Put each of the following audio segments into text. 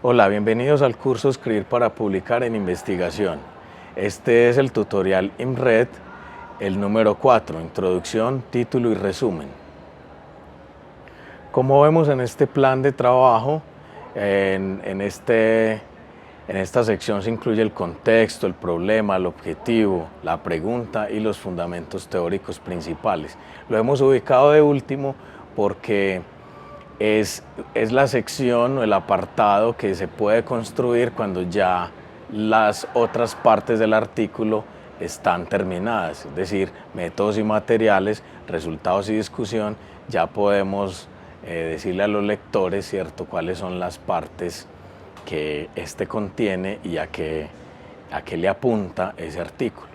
Hola, bienvenidos al curso Escribir para Publicar en Investigación. Este es el tutorial IMRED, el número 4, Introducción, Título y Resumen. Como vemos en este plan de trabajo, en esta sección se incluye el contexto, el problema, el objetivo, la pregunta y los fundamentos teóricos principales. Lo hemos ubicado de último porque es la sección o el apartado que se puede construir cuando ya las otras partes del artículo están terminadas, es decir, métodos y materiales, resultados y discusión. Ya podemos decirle a los lectores, ¿cierto?, cuáles son las partes que este contiene y a qué le apunta ese artículo.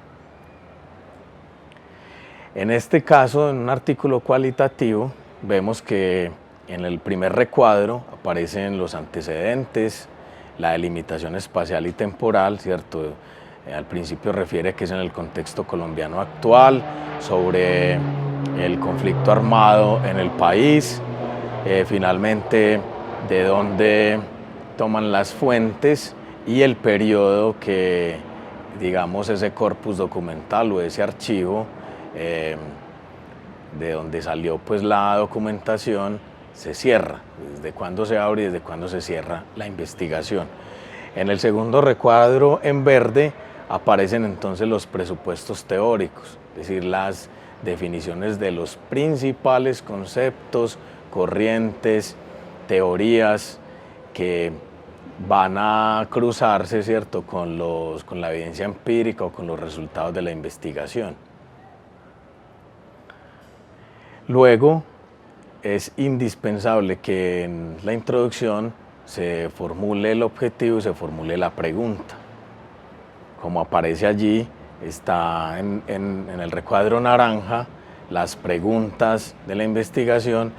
En este caso, en un artículo cualitativo, vemos que en el primer recuadro aparecen los antecedentes, la delimitación espacial y temporal, ¿cierto? Al principio refiere que es en el contexto colombiano actual, sobre el conflicto armado en el país, finalmente de dónde toman las fuentes y el periodo que, digamos, ese corpus documental o ese archivo de donde salió pues la documentación se cierra, desde cuándo se abre y desde cuándo se cierra la investigación. En el segundo recuadro en verde aparecen entonces los presupuestos teóricos, es decir, las definiciones de los principales conceptos, corrientes, teorías que van a cruzarse, ¿cierto?, con la evidencia empírica o con los resultados de la investigación. Luego, es indispensable que en la introducción se formule el objetivo y se formule la pregunta. Como aparece allí, está en el recuadro naranja las preguntas de la investigación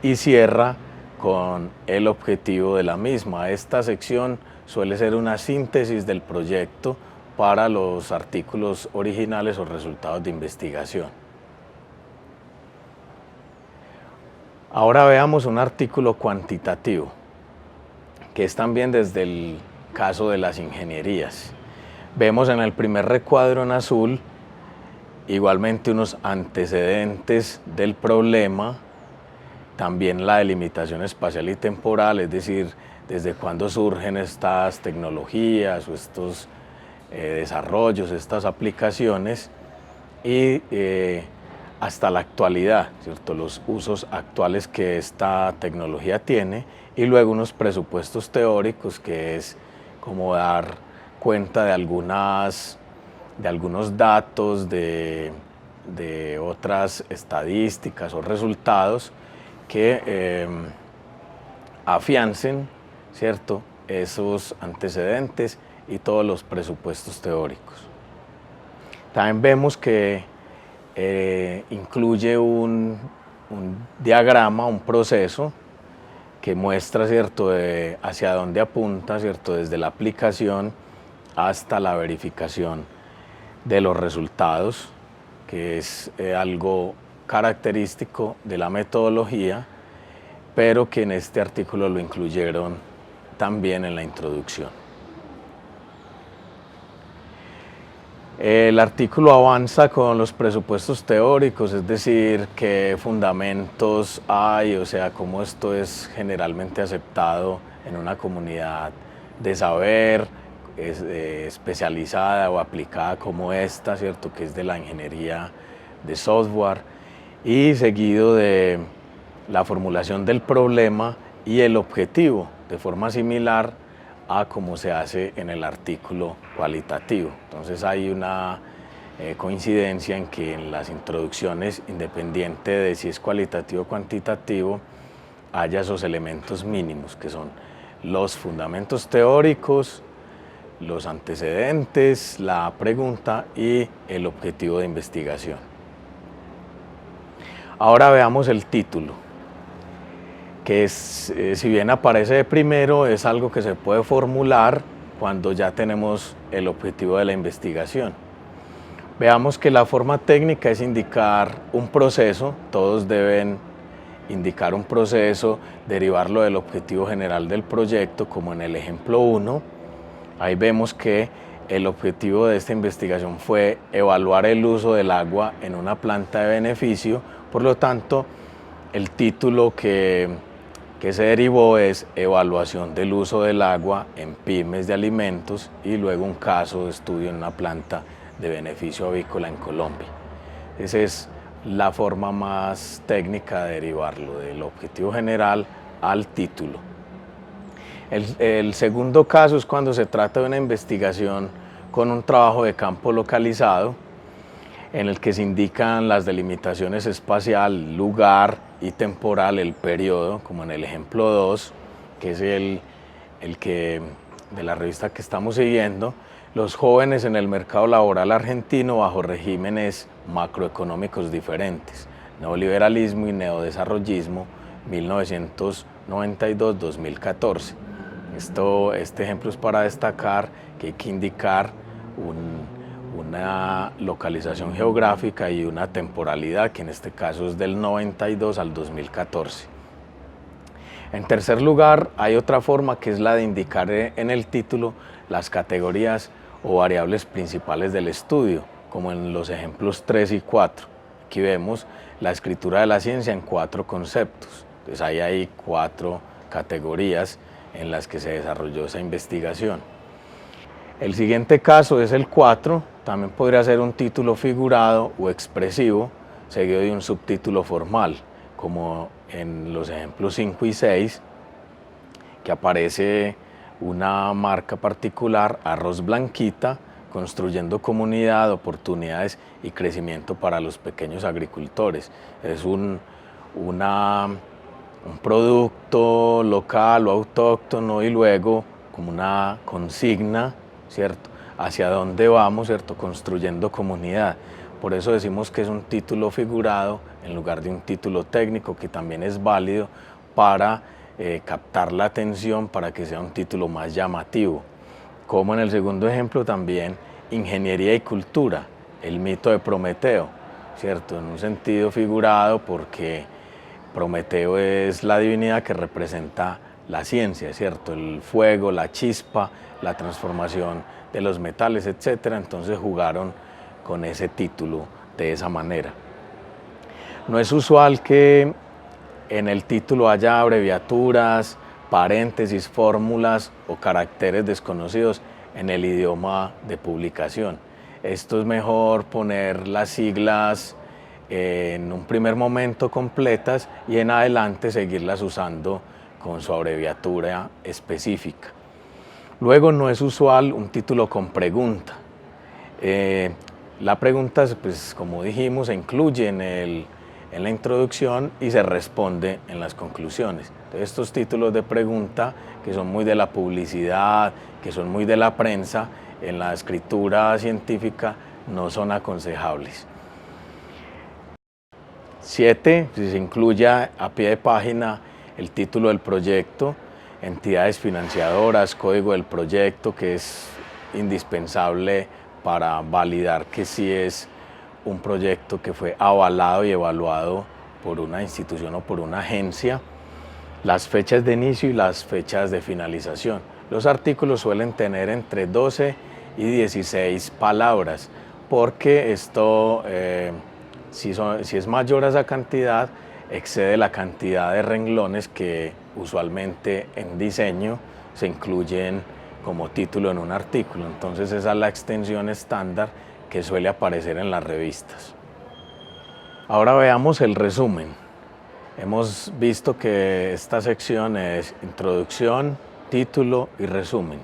y cierra con el objetivo de la misma. Esta sección suele ser una síntesis del proyecto para los artículos originales o resultados de investigación. Ahora veamos un artículo cuantitativo, que es también desde el caso de las ingenierías. Vemos en el primer recuadro en azul igualmente unos antecedentes del problema, también la delimitación espacial y temporal, es decir, desde cuándo surgen estas tecnologías o estos desarrollos, estas aplicaciones, y hasta la actualidad, ¿cierto?, los usos actuales que esta tecnología tiene, y luego unos presupuestos teóricos, que es como dar cuenta de algunos datos, de otras estadísticas o resultados que afiancen, ¿cierto?, esos antecedentes y todos los presupuestos teóricos. También vemos que incluye un diagrama, un proceso que muestra, ¿cierto?, hacia dónde apunta, ¿cierto?, desde la aplicación hasta la verificación de los resultados, que es algo característico de la metodología, pero que en este artículo lo incluyeron también en la introducción. El artículo avanza con los presupuestos teóricos, es decir, qué fundamentos hay, o sea, cómo esto es generalmente aceptado en una comunidad de saber especializada o aplicada como esta, ¿cierto?, que es de la ingeniería de software, y seguido de la formulación del problema y el objetivo, de forma similar a como se hace en el artículo cualitativo. Entonces hay una coincidencia en que en las introducciones, independiente de si es cualitativo o cuantitativo, haya esos elementos mínimos que son los fundamentos teóricos, los antecedentes, la pregunta y el objetivo de investigación. Ahora veamos el título, que es, si bien aparece de primero, es algo que se puede formular cuando ya tenemos el objetivo de la investigación. Veamos que la forma técnica es indicar un proceso, todos deben indicar un proceso, derivarlo del objetivo general del proyecto, como en el ejemplo 1. Ahí vemos que el objetivo de esta investigación fue evaluar el uso del agua en una planta de beneficio, por lo tanto, el título que se derivó es Evaluación del uso del agua en pymes de alimentos y luego un caso de estudio en una planta de beneficio avícola en Colombia. Esa es la forma más técnica de derivarlo del objetivo general al título. El segundo caso es cuando se trata de una investigación con un trabajo de campo localizado en el que se indican las delimitaciones espacial, lugar y temporal, el periodo, como en el ejemplo 2, que es el que de la revista que estamos siguiendo, los jóvenes en el mercado laboral argentino bajo regímenes macroeconómicos diferentes, neoliberalismo y neodesarrollismo, 1992-2014. Este ejemplo es para destacar que hay que indicar una localización geográfica y una temporalidad, que en este caso es del 92 al 2014. En tercer lugar, hay otra forma que es la de indicar en el título las categorías o variables principales del estudio, como en los ejemplos 3 y 4. Aquí vemos la escritura de la ciencia en 4 conceptos. Entonces hay 4 categorías en las que se desarrolló esa investigación. El siguiente caso es el 4, también podría ser un título figurado o expresivo, seguido de un subtítulo formal, como en los ejemplos 5 y 6, que aparece una marca particular, Arroz Blanquita, construyendo comunidad, oportunidades y crecimiento para los pequeños agricultores. Es un producto local o autóctono y luego como una consigna, ¿cierto? Hacia dónde vamos, ¿cierto? Construyendo comunidad. Por eso decimos que es un título figurado en lugar de un título técnico, que también es válido para captar la atención, para que sea un título más llamativo. Como en el segundo ejemplo también, Ingeniería y Cultura, el mito de Prometeo, ¿cierto? En un sentido figurado porque Prometeo es la divinidad que representa la ciencia, ¿cierto? El fuego, la chispa, la transformación de los metales, etc. Entonces jugaron con ese título de esa manera. No es usual que en el título haya abreviaturas, paréntesis, fórmulas o caracteres desconocidos en el idioma de publicación. Esto es mejor poner las siglas en un primer momento completas y en adelante seguirlas usando con su abreviatura específica. Luego, no es usual un título con pregunta. La pregunta, pues, como dijimos, se incluye en la introducción y se responde en las conclusiones. Entonces, estos títulos de pregunta, que son muy de la publicidad, que son muy de la prensa, en la escritura científica no son aconsejables. 7, si se incluye a pie de página el título del proyecto, entidades financiadoras, código del proyecto, que es indispensable para validar que sí es un proyecto que fue avalado y evaluado por una institución o por una agencia, las fechas de inicio y las fechas de finalización. Los artículos suelen tener entre 12 y 16 palabras, porque esto, si es mayor a esa cantidad, excede la cantidad de renglones que usualmente en diseño se incluyen como título en un artículo. Entonces esa es la extensión estándar que suele aparecer en las revistas. Ahora veamos el resumen. Hemos visto que esta sección es introducción, título y resumen.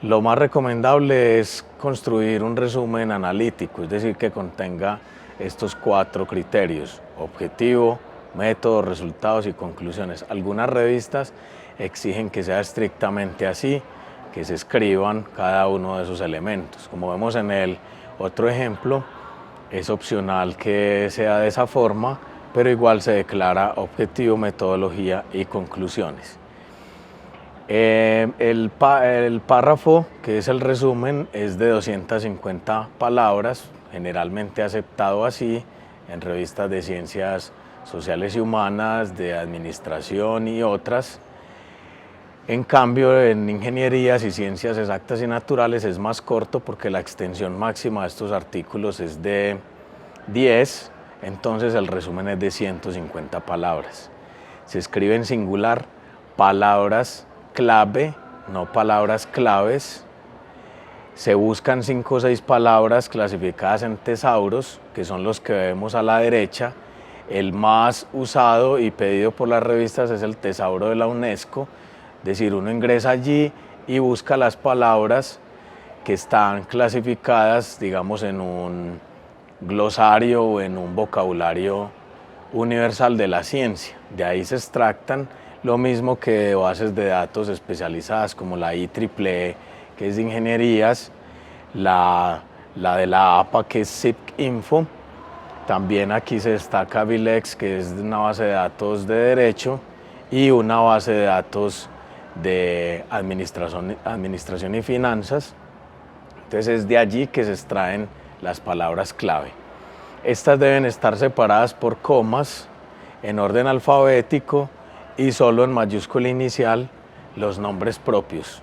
Lo más recomendable es construir un resumen analítico, es decir, que contenga estos 4 criterios: objetivo, método, resultados y conclusiones. Algunas revistas exigen que sea estrictamente así, que se escriban cada uno de esos elementos. Como vemos en el otro ejemplo, es opcional que sea de esa forma, pero igual se declara objetivo, metodología y conclusiones. El párrafo, que es el resumen, es de 250 palabras, generalmente aceptado así en revistas de ciencias sociales y humanas, de administración y otras. En cambio, en ingenierías y ciencias exactas y naturales es más corto porque la extensión máxima de estos artículos es de 10, entonces el resumen es de 150 palabras. Se escribe en singular palabras clave, no palabras claves. Se buscan 5 o 6 palabras clasificadas en tesauros, que son los que vemos a la derecha. El más usado y pedido por las revistas es el tesauro de la UNESCO, es decir, uno ingresa allí y busca las palabras que están clasificadas, digamos, en un glosario o en un vocabulario universal de la ciencia. De ahí se extractan, lo mismo que de bases de datos especializadas como la IEEE, que es de ingenierías, la de la APA, que es CIPINFO. También aquí se destaca VILEX, que es una base de datos de derecho, y una base de datos de administración y finanzas. Entonces es de allí que se extraen las palabras clave. Estas deben estar separadas por comas en orden alfabético y solo en mayúscula inicial los nombres propios.